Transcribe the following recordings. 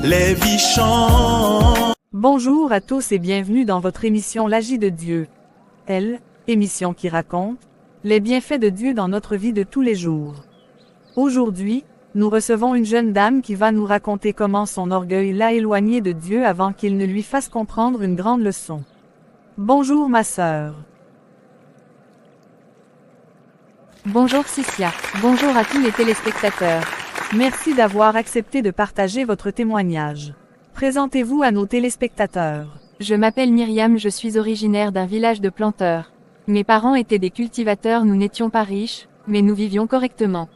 les vies chantent. Bonjour à tous et bienvenue dans votre émission L'Agit de Dieu. Émission qui raconte les bienfaits de Dieu dans notre vie de tous les jours. Aujourd'hui, nous recevons une jeune dame qui va nous raconter comment son orgueil l'a éloignée de Dieu avant qu'il ne lui fasse comprendre une grande leçon. Bonjour ma sœur. Bonjour Cicia, bonjour à tous les téléspectateurs. Merci d'avoir accepté de partager votre témoignage. Présentez-vous à nos téléspectateurs. Je m'appelle Myriam, je suis originaire d'un village de planteurs. Mes parents étaient des cultivateurs, nous n'étions pas riches, mais nous vivions correctement.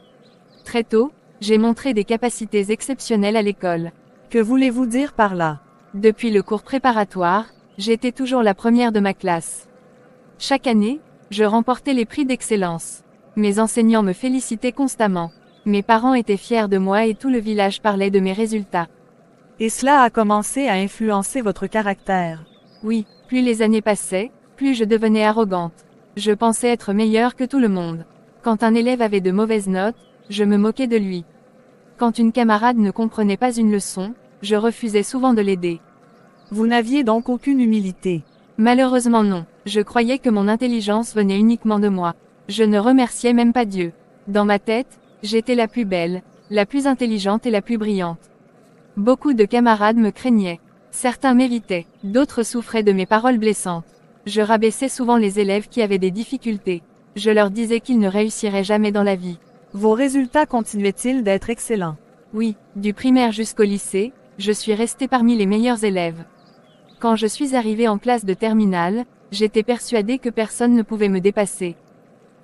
Très tôt, j'ai montré des capacités exceptionnelles à l'école. Que voulez-vous dire par là? Depuis le cours préparatoire, j'étais toujours la première de ma classe. Chaque année, je remportais les prix d'excellence. Mes enseignants me félicitaient constamment. Mes parents étaient fiers de moi et tout le village parlait de mes résultats. Et cela a commencé à influencer votre caractère. Oui, plus les années passaient, plus je devenais arrogante. Je pensais être meilleure que tout le monde. Quand un élève avait de mauvaises notes, je me moquais de lui. Quand une camarade ne comprenait pas une leçon, je refusais souvent de l'aider. Vous n'aviez donc aucune humilité? Malheureusement non, je croyais que mon intelligence venait uniquement de moi. Je ne remerciais même pas Dieu. Dans ma tête, j'étais la plus belle, la plus intelligente et la plus brillante. Beaucoup de camarades me craignaient. Certains m'évitaient, d'autres souffraient de mes paroles blessantes. Je rabaissais souvent les élèves qui avaient des difficultés. Je leur disais qu'ils ne réussiraient jamais dans la vie. Vos résultats continuaient-ils d'être excellents? Oui, du primaire jusqu'au lycée, je suis restée parmi les meilleurs élèves. Quand je suis arrivée en classe de terminale, j'étais persuadée que personne ne pouvait me dépasser.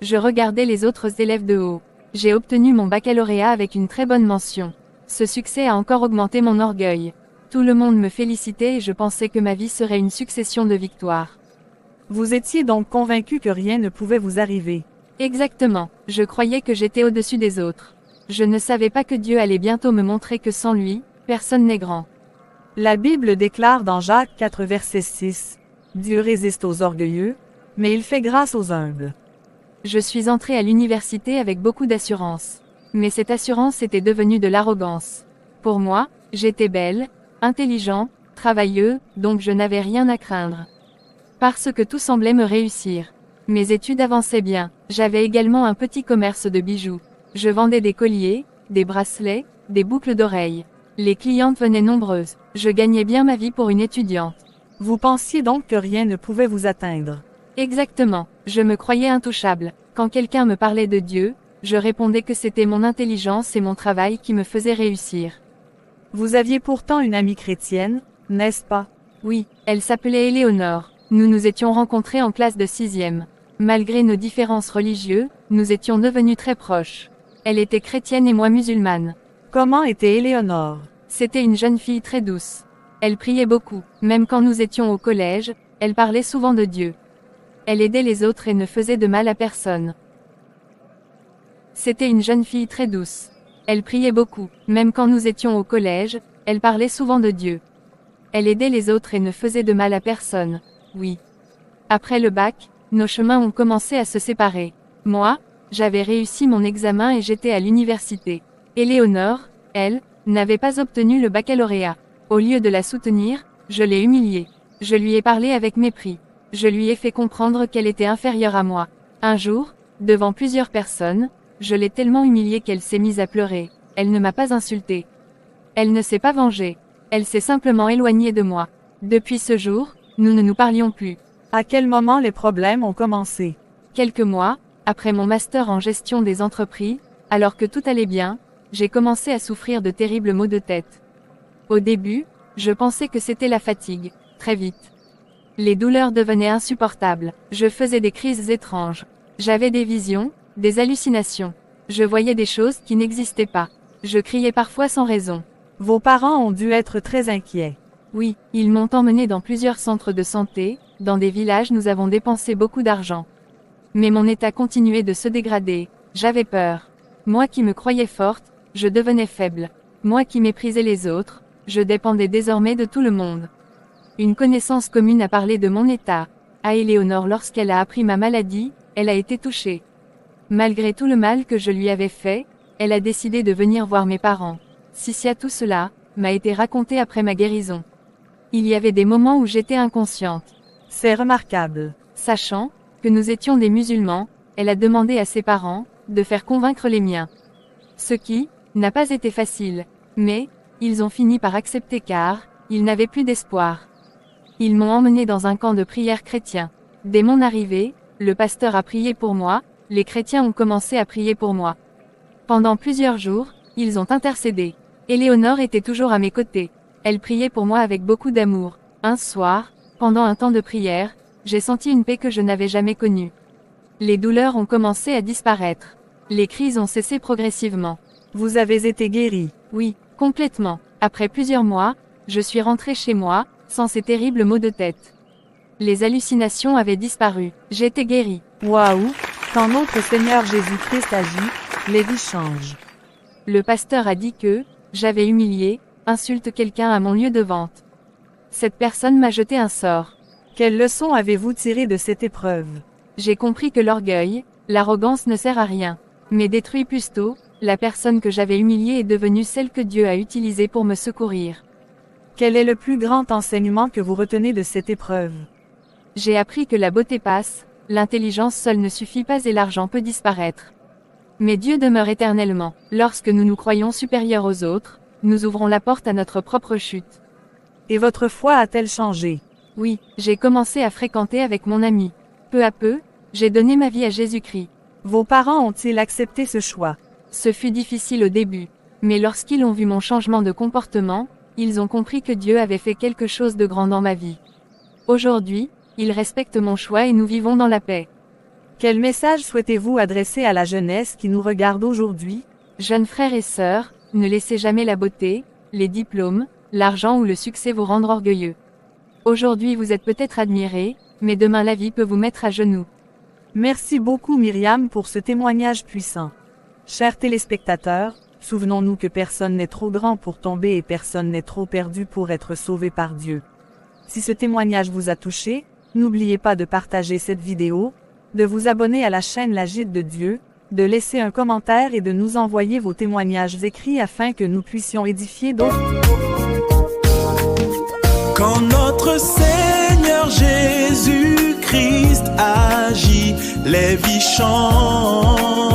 Je regardais les autres élèves de haut. J'ai obtenu mon baccalauréat avec une très bonne mention. Ce succès a encore augmenté mon orgueil. Tout le monde me félicitait et je pensais que ma vie serait une succession de victoires. Vous étiez donc convaincu que rien ne pouvait vous arriver? Exactement, je croyais que j'étais au-dessus des autres. Je ne savais pas que Dieu allait bientôt me montrer que sans lui, personne n'est grand. La Bible déclare dans Jacques 4 verset 6, « Dieu résiste aux orgueilleux, mais il fait grâce aux humbles. » Je suis entrée à l'université avec beaucoup d'assurance. Mais cette assurance était devenue de l'arrogance. Pour moi, j'étais belle, intelligente, travailleuse, donc je n'avais rien à craindre. Parce que tout semblait me réussir. Mes études avançaient bien, j'avais également un petit commerce de bijoux. Je vendais des colliers, des bracelets, des boucles d'oreilles. Les clientes venaient nombreuses, je gagnais bien ma vie pour une étudiante. Vous pensiez donc que rien ne pouvait vous atteindre? Exactement, je me croyais intouchable. Quand quelqu'un me parlait de Dieu, je répondais que c'était mon intelligence et mon travail qui me faisaient réussir. Vous aviez pourtant une amie chrétienne, n'est-ce pas? Oui, elle s'appelait Éléonore. Nous nous étions rencontrés en classe de 6e. Malgré nos différences religieuses, nous étions devenus très proches. Elle était chrétienne et moi musulmane. Comment était Éléonore? C'était une jeune fille très douce. Elle priait beaucoup, même quand nous étions au collège, elle parlait souvent de Dieu. Elle aidait les autres et ne faisait de mal à personne. C'était une jeune fille très douce. Elle priait beaucoup, même quand nous étions au collège, elle parlait souvent de Dieu. Elle aidait les autres et ne faisait de mal à personne, oui. Après le bac, nos chemins ont commencé à se séparer. Moi, j'avais réussi mon examen et j'étais à l'université. Éléonore, elle, n'avait pas obtenu le baccalauréat. Au lieu de la soutenir, je l'ai humiliée. Je lui ai parlé avec mépris. Je lui ai fait comprendre qu'elle était inférieure à moi. Un jour, devant plusieurs personnes, je l'ai tellement humiliée qu'elle s'est mise à pleurer. Elle ne m'a pas insultée. Elle ne s'est pas vengée. Elle s'est simplement éloignée de moi. Depuis ce jour, nous ne nous parlions plus. À quel moment les problèmes ont commencé? Quelques mois, après mon master en gestion des entreprises, alors que tout allait bien, j'ai commencé à souffrir de terribles maux de tête. Au début, je pensais que c'était la fatigue. Très vite. Les douleurs devenaient insupportables. Je faisais des crises étranges. J'avais des visions, des hallucinations. Je voyais des choses qui n'existaient pas. Je criais parfois sans raison. Vos parents ont dû être très inquiets. Oui, ils m'ont emmené dans plusieurs centres de santé, dans des villages nous avons dépensé beaucoup d'argent. Mais mon état continuait de se dégrader, j'avais peur. Moi qui me croyais forte, je devenais faible. Moi qui méprisais les autres, je dépendais désormais de tout le monde. Une connaissance commune a parlé de mon état. À Éléonore, lorsqu'elle a appris ma maladie, elle a été touchée. Malgré tout le mal que je lui avais fait, elle a décidé de venir voir mes parents. Si à tout cela, m'a été racontée après ma guérison. Il y avait des moments où j'étais inconsciente. C'est remarquable. Sachant que nous étions des musulmans, elle a demandé à ses parents de faire convaincre les miens. Ce qui n'a pas été facile, mais ils ont fini par accepter car ils n'avaient plus d'espoir. Ils m'ont emmené dans un camp de prière chrétien. Dès mon arrivée, le pasteur a prié pour moi, les chrétiens ont commencé à prier pour moi. Pendant plusieurs jours, ils ont intercédé. Éléonore était toujours à mes côtés. Elle priait pour moi avec beaucoup d'amour. Un soir, pendant un temps de prière, j'ai senti une paix que je n'avais jamais connue. Les douleurs ont commencé à disparaître. Les crises ont cessé progressivement. Vous avez été guéri. Oui, complètement. Après plusieurs mois, je suis rentrée chez moi, sans ces terribles maux de tête. Les hallucinations avaient disparu. J'étais guérie. Waouh! Quand notre Seigneur Jésus-Christ agit, les vies changent. Le pasteur a dit que j'avais humilié, insulte quelqu'un à mon lieu de vente. Cette personne m'a jeté un sort. Quelle leçon avez-vous tiré de cette épreuve? J'ai compris que l'orgueil, l'arrogance ne sert à rien, mais détruit plus tôt. La personne que j'avais humiliée est devenue celle que Dieu a utilisée pour me secourir. Quel est le plus grand enseignement que vous retenez de cette épreuve? J'ai appris que la beauté passe, l'intelligence seule ne suffit pas et l'argent peut disparaître. Mais Dieu demeure éternellement. Lorsque nous nous croyons supérieurs aux autres, nous ouvrons la porte à notre propre chute. Et votre foi a-t-elle changé? Oui, j'ai commencé à fréquenter avec mon ami. Peu à peu, j'ai donné ma vie à Jésus-Christ. Vos parents ont-ils accepté ce choix? Ce fut difficile au début, mais lorsqu'ils ont vu mon changement de comportement, ils ont compris que Dieu avait fait quelque chose de grand dans ma vie. Aujourd'hui, ils respectent mon choix et nous vivons dans la paix. Quel message souhaitez-vous adresser à la jeunesse qui nous regarde aujourd'hui? Jeunes frères et sœurs, ne laissez jamais la beauté, les diplômes, l'argent ou le succès vous rendre orgueilleux. Aujourd'hui vous êtes peut-être admirés, mais demain la vie peut vous mettre à genoux. Merci beaucoup Myriam pour ce témoignage puissant. Chers téléspectateurs, souvenons-nous que personne n'est trop grand pour tomber et personne n'est trop perdu pour être sauvé par Dieu. Si ce témoignage vous a touché, n'oubliez pas de partager cette vidéo, de vous abonner à la chaîne La Gîte de Dieu, de laisser un commentaire et de nous envoyer vos témoignages écrits afin que nous puissions édifier d'autres. Quand notre Seigneur Jésus-Christ agit, les vies changent.